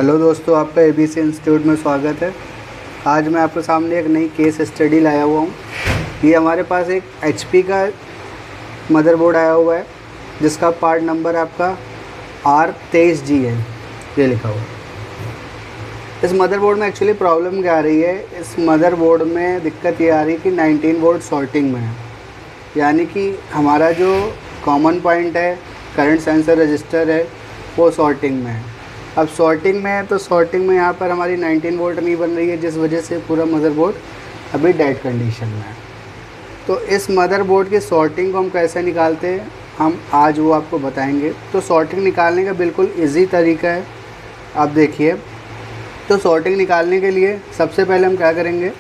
Hello दोस्तों, आपका ABC institute में स्वागत है। आज मैं आपके सामने एक नई केस स्टडी लाया हुआ हूँ। ये हमारे पास एक एचपी का मदरबोर्ड आया हुआ है जिसका पार्ट नंबर आपका R23G है, ये लिखा हुआ है। इस मदरबोर्ड में एक्चुअली प्रॉब्लम क्या आ रही है, इस मदरबोर्ड में दिक्कत ये आ रही है कि 19 वोल्ट शॉर्टिंग में है, यानी कि हमारा जो कॉमन पॉइंट है, करंट सेंसर रजिस्टर है, वो शॉर्टिंग में है। अब शॉर्टिंग में है तो शॉर्टिंग में यहाँ पर हमारी 19 वोल्ट नहीं बन रही है, जिस वजह से पूरा मदरबोर्ड अभी डेड कंडीशन में है। तो इस मदरबोर्ड की शॉर्टिंग को हम कैसे निकालते हैं, हम आज वो आपको बताएंगे। तो शॉर्टिंग निकालने का बिल्कुल इजी तरीका है, आप देखिए। तो शॉर्टिंग निकालने के लिए सबसे पहले हम क्या करेंगे,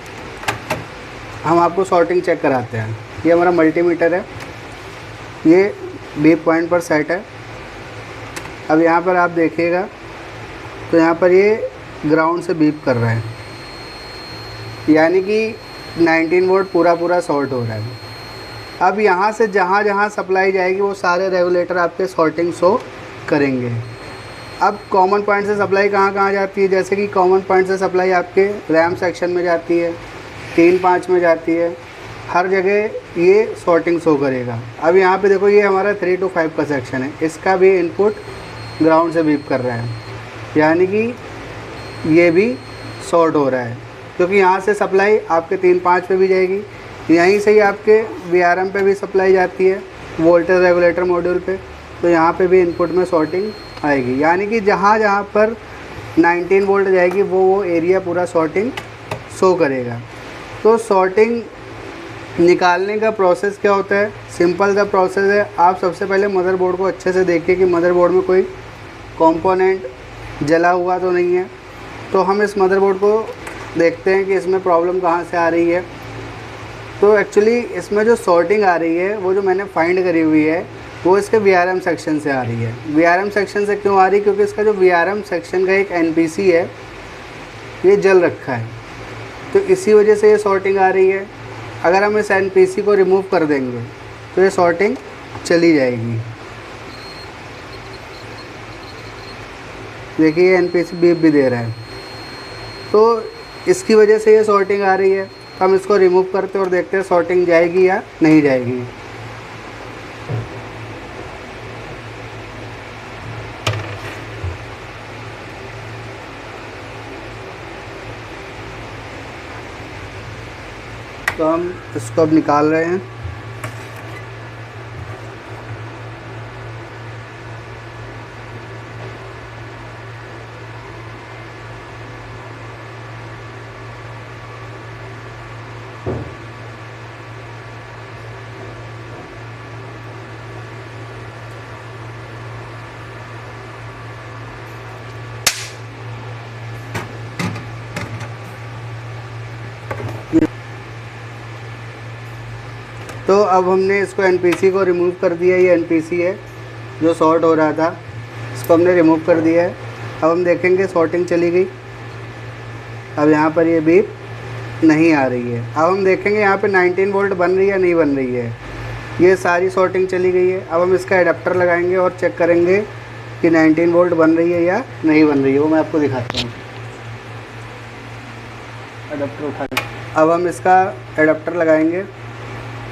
हम आपको शॉर्टिंग चेक कराते हैं। ये हमारा मल्टीमीटर है, ये बीप पॉइंट पर सेट है। अब यहाँ पर आप देखिएगा तो यहाँ पर ये ग्राउंड से बीप कर रहा है, यानी कि 19 वोल्ट पूरा शॉर्ट हो रहा है। अब यहाँ से जहाँ जहाँ सप्लाई जाएगी वो सारे रेगुलेटर आपके शॉर्टिंग शो करेंगे। अब कॉमन पॉइंट से सप्लाई कहाँ कहाँ जाती है, जैसे कि कॉमन पॉइंट से सप्लाई आपके रैम सेक्शन में जाती है, 3-5 में जाती है, हर जगह ये शॉर्टिंग शो करेगा। अब यहाँ पे देखो, ये हमारा 3 to 5 का सेक्शन है, इसका भी इनपुट ग्राउंड से बीप कर रहा है, यानी कि ये भी शॉर्ट हो रहा है, क्योंकि यहाँ से सप्लाई आपके 3-5 पे भी जाएगी, यहीं से ही आपके VRM पे भी सप्लाई जाती है, वोल्टेज रेगुलेटर मॉड्यूल पे, तो यहाँ पे भी इनपुट में शॉर्टिंग आएगी। यानी कि जहाँ जहाँ पर 19 वोल्ट जाएगी वो एरिया पूरा शॉर्टिंग शो करेगा। तो शॉर्टिंग निकालने का प्रोसेस क्या होता है, सिंपल सा प्रोसेस है। आप सबसे पहले मदरबोर्ड को अच्छे से देखिए कि मदरबोर्ड में कोई कंपोनेंट जला हुआ तो नहीं है। तो हम इस मदरबोर्ड को देखते हैं कि इसमें प्रॉब्लम कहाँ से आ रही है। तो एक्चुअली इसमें जो शॉर्टिंग आ रही है, वो जो मैंने फाइंड करी हुई है, वो इसके VRM सेक्शन से आ रही है। VRM सेक्शन से क्यों आ रही है, क्योंकि इसका जो VRM सेक्शन का एक NPC है, ये जल रखा है, तो इसी वजह से ये शॉर्टिंग आ रही है। अगर हम इस NPC को रिमूव कर देंगे तो ये शॉर्टिंग चली जाएगी। देखिए, ये NPC बीप भी दे रहा है, तो इसकी वजह से ये शॉर्टिंग आ रही है। तो हम इसको रिमूव करते हैं और देखते हैं शॉर्टिंग जाएगी या नहीं जाएगी। तो हम इसको अब निकाल रहे हैं। तो अब हमने इसको NPC को रिमूव कर दिया। ये NPC है जो शॉर्ट हो रहा था, इसको हमने रिमूव कर दिया है। अब हम देखेंगे शॉर्टिंग चली गई। अब यहाँ पर ये बीप नहीं आ रही है। अब हम देखेंगे यहाँ पे 19 वोल्ट बन रही है नहीं बन रही है। ये सारी शॉर्टिंग चली गई है। अब हम इसका एडाप्टर लगाएंगे और चेक करेंगे कि 19 वोल्ट बन रही है या नहीं बन रही है। वो मैं आपको दिखाता हूँ। एडाप्टर उठा के अब हम इसका एडाप्टर लगाएंगे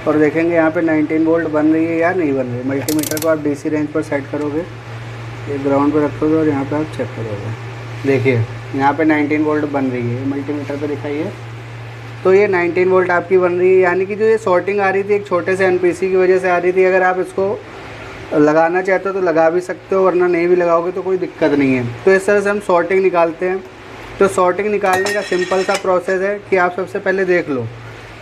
और देखेंगे यहाँ पे 19 वोल्ट बन रही है या नहीं बन रही है। मल्टीमीटर को आप DC रेंज पर सेट करोगे, ये ग्राउंड पर रखोगे और यहाँ पे आप चेक करोगे। देखिए, यहाँ पे 19 वोल्ट बन रही है, मल्टीमीटर पे दिखाइए। तो ये 19 वोल्ट आपकी बन रही है, यानी कि जो ये शॉर्टिंग आ रही थी एक छोटे से NPC की वजह से आ रही थी। अगर आप इसको लगाना चाहते हो तो लगा भी सकते हो, वरना नहीं भी लगाओगे तो कोई दिक्कत नहीं है। तो इस तरह से हम शॉर्टिंग निकालते हैं। तो शॉर्टिंग निकालने का सिंपल सा प्रोसेस है कि आप सबसे पहले देख लो,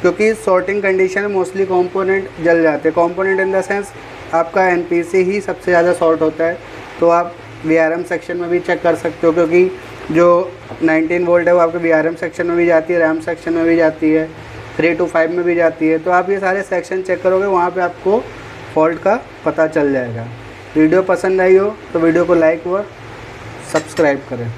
क्योंकि शॉर्टिंग कंडीशन में मोस्टली कंपोनेंट जल जाते हैं। कंपोनेंट इन द सेंस आपका NPC ही सबसे ज़्यादा शॉर्ट होता है। तो आप VRM सेक्शन में भी चेक कर सकते हो, क्योंकि जो 19 वोल्ट है वो आपके VRM सेक्शन में भी जाती है, रैम सेक्शन में भी जाती है, 3 to 5 में भी जाती है। तो आप ये सारे सेक्शन चेक करोगे, वहाँ पे आपको फॉल्ट का पता चल जाएगा। वीडियो पसंद आई हो तो वीडियो को लाइक व सब्सक्राइब करें।